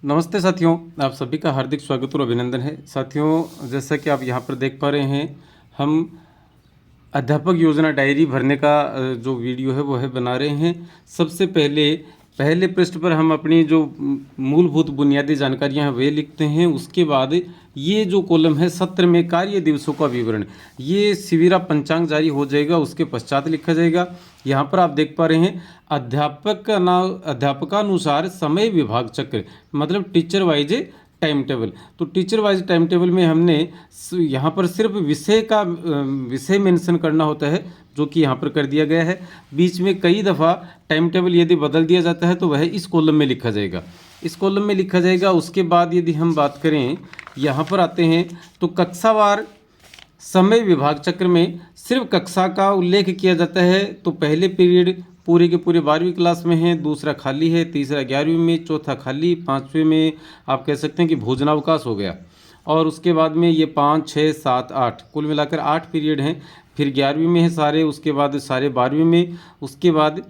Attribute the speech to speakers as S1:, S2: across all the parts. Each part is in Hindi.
S1: नमस्ते साथियों, आप सभी का हार्दिक स्वागत और अभिनंदन है। साथियों, जैसा कि आप यहाँ पर देख पा रहे हैं, हम अध्यापक योजना डायरी भरने का जो वीडियो है वो है बना रहे हैं। सबसे पहले पृष्ठ पर हम अपनी जो मूलभूत बुनियादी जानकारियां हैं वे लिखते हैं। उसके बाद ये जो कॉलम है सत्र में कार्य दिवसों का विवरण, ये शिविरा पंचांग जारी हो जाएगा, उसके पश्चात लिखा जाएगा। यहाँ पर आप देख पा रहे हैं अध्यापकानुसार समय विभाग चक्र, मतलब टीचर वाइज टाइम टेबल। तो टीचर वाइज टाइम टेबल में हमने यहाँ पर सिर्फ विषय मेंशन करना होता है, जो कि यहाँ पर कर दिया गया है। बीच में कई दफ़ा टाइम टेबल यदि बदल दिया जाता है तो वह इस कॉलम में लिखा जाएगा, इस कॉलम में लिखा जाएगा। उसके बाद यदि हम बात करें, यहाँ पर आते हैं तो कक्षावार समय विभाग चक्र में सिर्फ कक्षा का उल्लेख किया जाता है। तो पहले पीरियड पूरे के पूरे 12वीं क्लास में है, दूसरा खाली है, तीसरा 11वीं में, चौथा खाली, 5वें में आप कह सकते हैं कि भोजनावकाश हो गया। और उसके बाद में ये 5, 6, 7, 8 कुल मिलाकर 8 पीरियड हैं। फिर 11वीं में है सारे, उसके बाद सारे 12वीं में, उसके बाद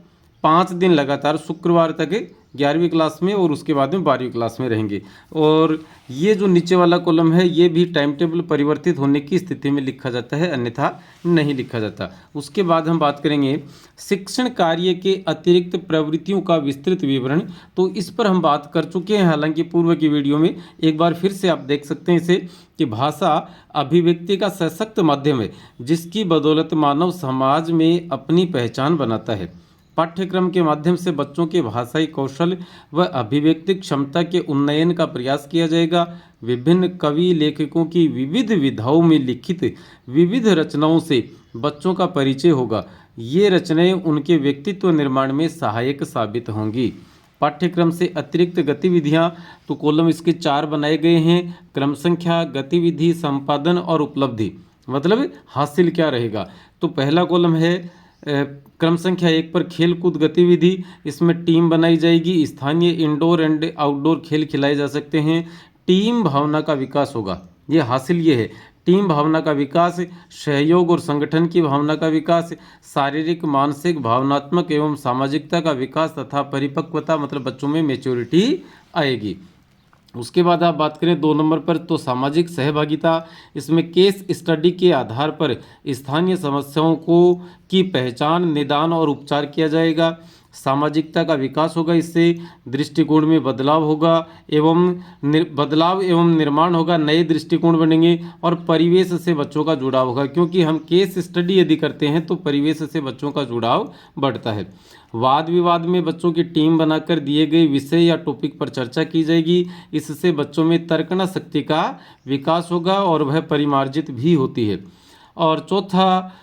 S1: 5 दिन लगातार शुक्रवार तक 11वीं क्लास में, और उसके बाद में 12वीं क्लास में रहेंगे। और ये जो नीचे वाला कॉलम है ये भी टाइम टेबल परिवर्तित होने की स्थिति में लिखा जाता है, अन्यथा नहीं लिखा जाता। उसके बाद हम बात करेंगे शिक्षण कार्य के अतिरिक्त प्रवृत्तियों का विस्तृत विवरण। तो इस पर हम बात कर चुके हैं, हालांकि पूर्व की वीडियो में। एक बार फिर से आप देख सकते हैं इसे, कि भाषा अभिव्यक्ति का सशक्त माध्यम है जिसकी बदौलत मानव समाज में अपनी पहचान बनाता है। पाठ्यक्रम के माध्यम से बच्चों के भाषाई कौशल व अभिव्यक्ति क्षमता के उन्नयन का प्रयास किया जाएगा। विभिन्न कवि लेखकों की विविध विधाओं में लिखित विविध रचनाओं से बच्चों का परिचय होगा। ये रचनाएं उनके व्यक्तित्व निर्माण में सहायक साबित होंगी। पाठ्यक्रम से अतिरिक्त गतिविधियां, तो कॉलम इसके 4 बनाए गए हैं। क्रम संख्या, गतिविधि, संपादन और उपलब्धि, मतलब हासिल क्या रहेगा। तो पहला कॉलम है क्रम संख्या 1 पर खेल कूद गतिविधि। इसमें टीम बनाई जाएगी, स्थानीय इंडोर एंड आउटडोर खेल खिलाए जा सकते हैं। टीम भावना का विकास होगा, ये हासिल ये है, टीम भावना का विकास, सहयोग और संगठन की भावना का विकास, शारीरिक, मानसिक, भावनात्मक एवं सामाजिकता का विकास तथा परिपक्वता, मतलब बच्चों में मैच्योरिटी आएगी। उसके बाद आप बात करें 2 नंबर पर, तो सामाजिक सहभागिता। इसमें केस स्टडी के आधार पर स्थानीय समस्याओं को की पहचान, निदान और उपचार किया जाएगा। सामाजिकता का विकास होगा, इससे दृष्टिकोण में बदलाव होगा एवं निर्माण होगा, नए दृष्टिकोण बनेंगे और परिवेश से बच्चों का जुड़ाव होगा। क्योंकि हम केस स्टडी यदि करते हैं तो परिवेश से बच्चों का जुड़ाव बढ़ता है। वाद विवाद में बच्चों की टीम बनाकर दिए गए विषय या टॉपिक पर चर्चा की जाएगी। इससे बच्चों में तर्कना शक्ति का विकास होगा और वह परिमार्जित भी होती है। और चौथा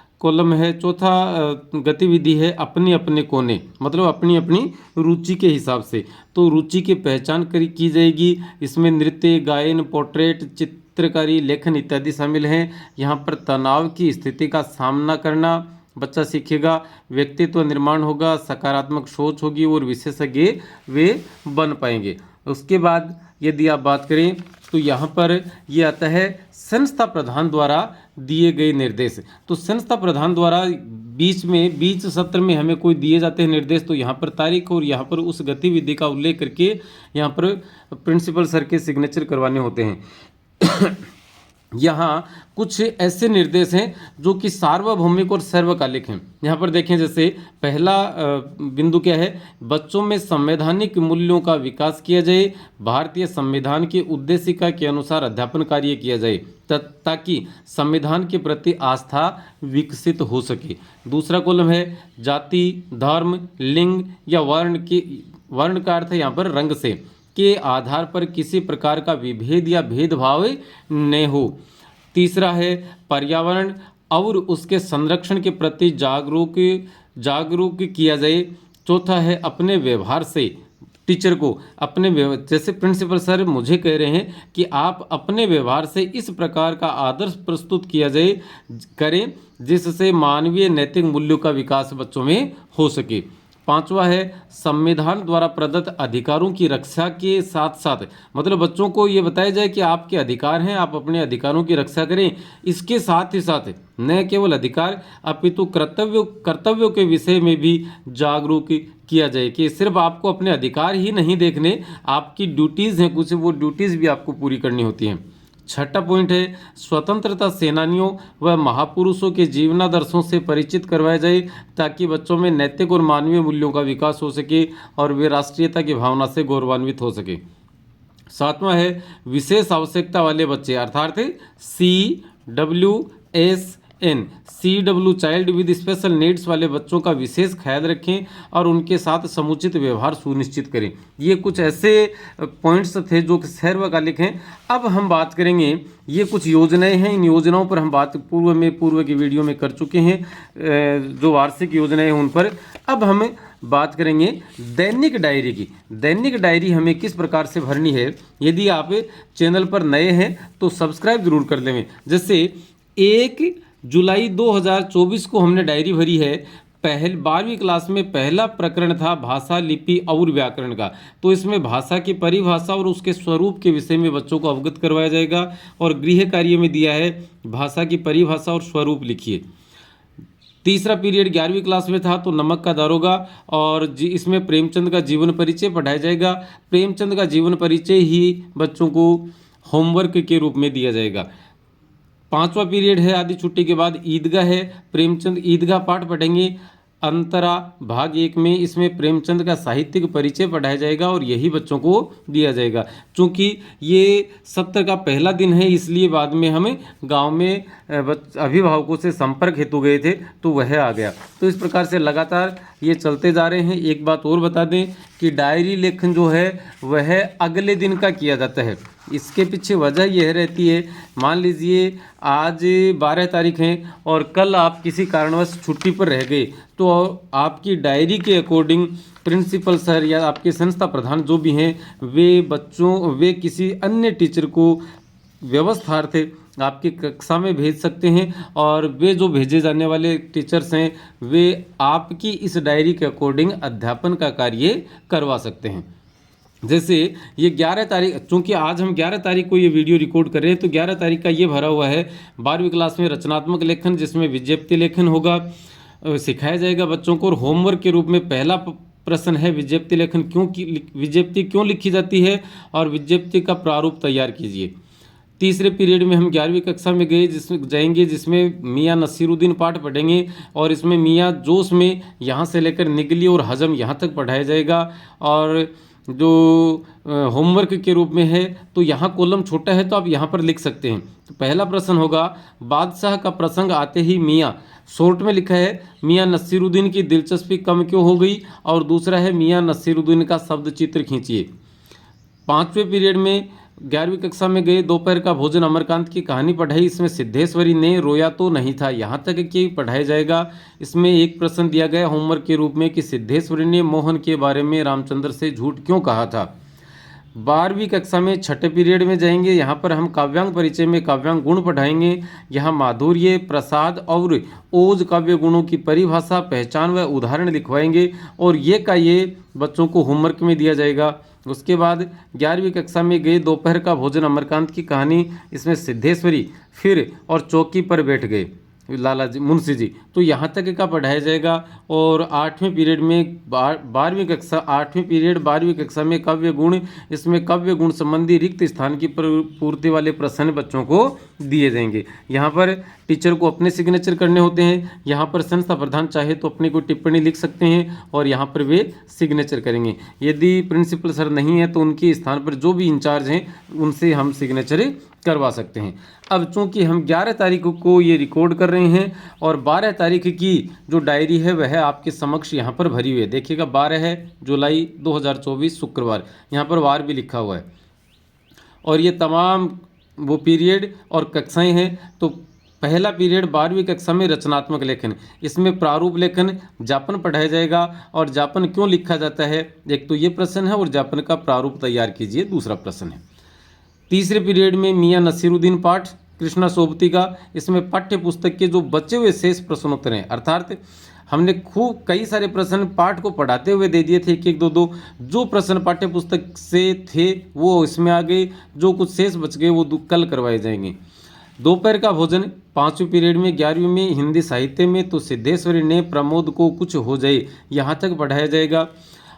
S1: गतिविधि है अपने अपने कोने, मतलब अपनी अपनी रुचि के हिसाब से। तो रुचि की पहचान की जाएगी। इसमें नृत्य, गायन, पोर्ट्रेट, चित्रकारी, लेखन इत्यादि शामिल हैं। यहाँ पर तनाव की स्थिति का सामना करना बच्चा सीखेगा। व्यक्तित्व निर्माण होगा, सकारात्मक सोच होगी और विशेषज्ञ वे बन पाएंगे। उसके बाद यदि आप बात करें तो यहाँ पर ये आता है संस्था प्रधान द्वारा दिए गए निर्देश। तो संस्था प्रधान द्वारा बीच सत्र में हमें कोई दिए जाते हैं निर्देश, तो यहाँ पर तारीख और यहाँ पर उस गतिविधि का उल्लेख करके यहाँ पर प्रिंसिपल सर के सिग्नेचर करवाने होते हैं। यहाँ कुछ ऐसे निर्देश हैं जो कि सार्वभौमिक और सर्वकालिक हैं। यहाँ पर देखें, जैसे पहला बिंदु क्या है, बच्चों में संवैधानिक मूल्यों का विकास किया जाए। भारतीय संविधान की उद्देशिका के अनुसार अध्यापन कार्य किया जाए ताकि संविधान के प्रति आस्था विकसित हो सके। दूसरा कॉलम है जाति, धर्म, लिंग या वर्ण का अर्थ है यहाँ पर रंग से के आधार पर किसी प्रकार का विभेद या भेदभाव न हो। तीसरा है पर्यावरण और उसके संरक्षण के प्रति जागरूक किया जाए। चौथा है अपने व्यवहार से टीचर को जैसे प्रिंसिपल सर मुझे कह रहे हैं कि आप अपने व्यवहार से इस प्रकार का आदर्श प्रस्तुत किया करें जिससे मानवीय नैतिक मूल्यों का विकास बच्चों में हो सके। पांचवा है संविधान द्वारा प्रदत्त अधिकारों की रक्षा के साथ साथ, मतलब बच्चों को ये बताया जाए कि आपके अधिकार हैं, आप अपने अधिकारों की रक्षा करें, इसके साथ ही साथ न केवल अधिकार अपितु कर्तव्यों के विषय में भी जागरूक किया जाए कि सिर्फ आपको अपने अधिकार ही नहीं देखने, आपकी ड्यूटीज़ हैं कुछ, वो ड्यूटीज़ भी आपको पूरी करनी होती हैं। छठा पॉइंट है स्वतंत्रता सेनानियों व महापुरुषों के जीवनादर्शों से परिचित करवाया जाए ताकि बच्चों में नैतिक और मानवीय मूल्यों का विकास हो सके और वे राष्ट्रीयता की भावना से गौरवान्वित हो सके। सातवां है विशेष आवश्यकता वाले बच्चे अर्थात CWSN child with special needs वाले बच्चों का विशेष ख्याल रखें और उनके साथ समुचित व्यवहार सुनिश्चित करें। ये कुछ ऐसे पॉइंट्स थे जो कि सर्वकालिक हैं। अब हम बात करेंगे, ये कुछ योजनाएं हैं, इन योजनाओं पर हम बात पूर्व की वीडियो में कर चुके हैं, जो वार्षिक योजनाएं हैं उन पर। अब हम बात करेंगे दैनिक डायरी की। दैनिक डायरी हमें किस प्रकार से भरनी है। यदि आप चैनल पर नए हैं तो सब्सक्राइब जरूर कर लें। जैसे 1 जुलाई 2024 को हमने डायरी भरी है। 12वीं क्लास में पहला प्रकरण था भाषा, लिपि और व्याकरण का, तो इसमें भाषा की परिभाषा और उसके स्वरूप के विषय में बच्चों को अवगत करवाया जाएगा। और गृह कार्य में दिया है भाषा की परिभाषा और स्वरूप लिखिए। तीसरा पीरियड 11वीं क्लास में था तो नमक का दारोगा, और इसमें प्रेमचंद का जीवन परिचय पढ़ाया जाएगा। प्रेमचंद का जीवन परिचय ही बच्चों को होमवर्क के रूप में दिया जाएगा। पांचवा पीरियड है आधी छुट्टी के बाद ईदगाह है। प्रेमचंद ईदगाह पाठ पढ़ेंगे अंतरा भाग 1 में। इसमें प्रेमचंद का साहित्यिक परिचय पढ़ाया जाएगा और यही बच्चों को दिया जाएगा। चूँकि ये सत्र का पहला दिन है इसलिए बाद में हमें गांव में अभिभावकों से संपर्क हेतु गए थे तो वह आ गया। तो इस प्रकार से लगातार ये चलते जा रहे हैं। एक बात और बता दें कि डायरी लेखन जो है वह अगले दिन का किया जाता है। इसके पीछे वजह यह रहती है, मान लीजिए आज 12 तारीख है और कल आप किसी कारणवश छुट्टी पर रह गए तो आपकी डायरी के अकॉर्डिंग प्रिंसिपल सर या आपके संस्था प्रधान जो भी हैं वे किसी अन्य टीचर को व्यवस्थार्थ आपकी कक्षा में भेज सकते हैं और वे जो भेजे जाने वाले टीचर्स हैं वे आपकी इस डायरी के अकॉर्डिंग अध्यापन का कार्य करवा सकते हैं। जैसे ये 11 तारीख, चूँकि आज हम 11 तारीख को ये वीडियो रिकॉर्ड कर रहे हैं तो 11 तारीख का ये भरा हुआ है 12वीं क्लास में रचनात्मक लेखन, जिसमें विज्ञप्ति लेखन होगा, सिखाया जाएगा बच्चों को। और होमवर्क के रूप में पहला प्रश्न है विज्ञप्ति लेखन विज्ञप्ति क्यों लिखी जाती है और विज्ञप्ति का प्रारूप तैयार कीजिए। तीसरे पीरियड में हम 11वीं कक्षा में जिसमें मियाँ नसीरुद्दीन पाठ पढ़ेंगे और इसमें मियाँ जोश में यहाँ से लेकर निगली और हजम यहाँ तक पढ़ाया जाएगा। और जो होमवर्क के रूप में है तो यहाँ कॉलम छोटा है तो आप यहाँ पर लिख सकते हैं। तो पहला प्रश्न होगा बादशाह का प्रसंग आते ही मियाँ, शॉर्ट में लिखा है मियाँ नसीरुद्दीन की दिलचस्पी कम क्यों हो गई, और दूसरा है मियाँ नसीरुद्दीन का शब्द चित्र खींचिए। पाँचवें पीरियड में 11वीं कक्षा में गए, दोपहर का भोजन अमरकांत की कहानी पढ़ाई। इसमें सिद्धेश्वरी ने रोया तो नहीं था यहाँ तक कि पढ़ाया जाएगा। इसमें एक प्रश्न दिया गया होमवर्क के रूप में कि सिद्धेश्वरी ने मोहन के बारे में रामचंद्र से झूठ क्यों कहा था। 12वीं कक्षा में छठे पीरियड में जाएंगे, यहाँ पर हम काव्यांग परिचय में काव्यांग गुण पढ़ाएंगे। यहाँ माधुर्य, प्रसाद और ओज काव्य गुणों की परिभाषा, पहचान व उदाहरण लिखवाएंगे और ये बच्चों को होमवर्क में दिया जाएगा। उसके बाद 11वीं कक्षा में गए, दोपहर का भोजन अमरकांत की कहानी, इसमें सिद्धेश्वरी फिर और चौकी पर बैठ गए लाला जी मुंशी जी, तो यहाँ तक का पढ़ाया जाएगा। और 8वें पीरियड में 8वीं पीरियड 12वीं कक्षा में काव्य गुण, इसमें काव्य गुण संबंधी रिक्त स्थान की पूर्ति वाले प्रश्न बच्चों को दिए जाएंगे। यहाँ पर टीचर को अपने सिग्नेचर करने होते हैं, यहाँ पर संस्था प्रधान चाहे तो अपनी कोई टिप्पणी लिख सकते हैं और यहाँ पर वे सिग्नेचर करेंगे। यदि प्रिंसिपल सर नहीं है तो उनके स्थान पर जो भी इंचार्ज हैं उनसे हम सिग्नेचर करवा सकते हैं। अब चूंकि हम 11 तारीख को ये रिकॉर्ड कर रहे हैं और 12 तारीख की जो डायरी है वह आपके समक्ष यहाँ पर भरी हुई है। देखिएगा 12 जुलाई 2024 शुक्रवार, यहाँ पर वार भी लिखा हुआ है और ये तमाम वो पीरियड और कक्षाएं हैं। तो पहला पीरियड 12वीं कक्षा में रचनात्मक लेखन, इसमें प्रारूप लेखन जापन पढ़ाया जाएगा। और जापन क्यों लिखा जाता है, एक तो ये प्रश्न है और जापन का प्रारूप तैयार कीजिए, दूसरा प्रश्न है। तीसरे पीरियड में मियाँ नसीरुद्दीन पाठ कृष्णा सोबती का, इसमें पाठ्य पुस्तक के जो बचे हुए शेष प्रश्नोत्तर हैं, अर्थात हमने खूब कई सारे प्रश्न पाठ को पढ़ाते हुए दे दिए थे, एक एक दो दो। जो प्रश्न पाठ्य पुस्तक से थे वो इसमें आ गए, जो कुछ शेष बच गए वो कल करवाए जाएंगे। दोपहर का भोजन 5वीं पीरियड में 11वीं में हिंदी साहित्य में तो सिद्धेश्वरी ने प्रमोद को कुछ हो जाए यहाँ तक पढ़ाया जाएगा।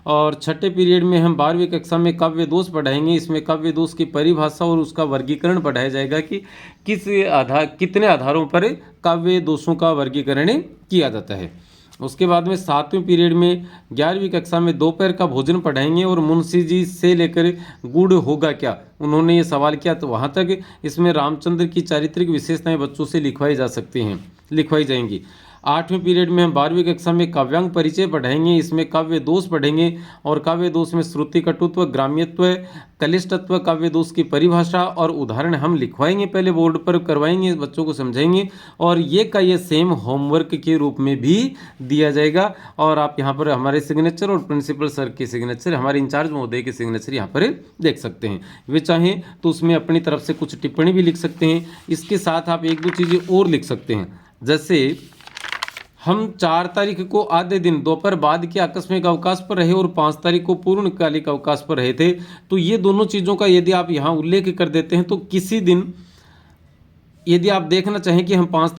S1: और छठे पीरियड में हम 12वीं कक्षा में काव्य दोष पढ़ाएंगे। इसमें काव्य दोष की परिभाषा और उसका वर्गीकरण पढ़ाया जाएगा कि कितने आधारों पर काव्य दोषों का वर्गीकरण किया जाता है। उसके बाद में 7वें पीरियड में 11वीं कक्षा में दोपहर का भोजन पढ़ाएंगे और मुंशी जी से लेकर गुड़ होगा क्या, उन्होंने ये सवाल किया, तो वहाँ तक इसमें रामचंद्र की चारित्रिक विशेषताएं बच्चों से लिखवाई जा सकती हैं, लिखवाई जाएंगी। 8वें पीरियड में हम 12वीं कक्षा में काव्यांग परिचय पढ़ाएंगे। इसमें काव्य दोष पढ़ेंगे और काव्य दोष में श्रुति कटुत्व, ग्राम्यत्व, कलिष्टत्व, काव्य दोष की परिभाषा और उदाहरण हम लिखवाएंगे, पहले बोर्ड पर करवाएंगे, बच्चों को समझाएंगे और ये सेम होमवर्क के रूप में भी दिया जाएगा। और आप यहाँ पर हमारे सिग्नेचर और प्रिंसिपल सर के सिग्नेचर, हमारे इंचार्ज महोदय के सिग्नेचर यहाँ पर देख सकते हैं। वे चाहें तो उसमें अपनी तरफ से कुछ टिप्पणी भी लिख सकते हैं। इसके साथ आप एक दो चीज़ें और लिख सकते हैं, जैसे हम 4 तारीख को आधे दिन दोपहर बाद के आकस्मिक अवकाश पर रहे और 5 तारीख को पूर्णकालिक अवकाश पर रहे थे, तो ये दोनों चीज़ों का यदि आप यहाँ उल्लेख कर देते हैं तो किसी दिन यदि आप देखना चाहें कि हम 5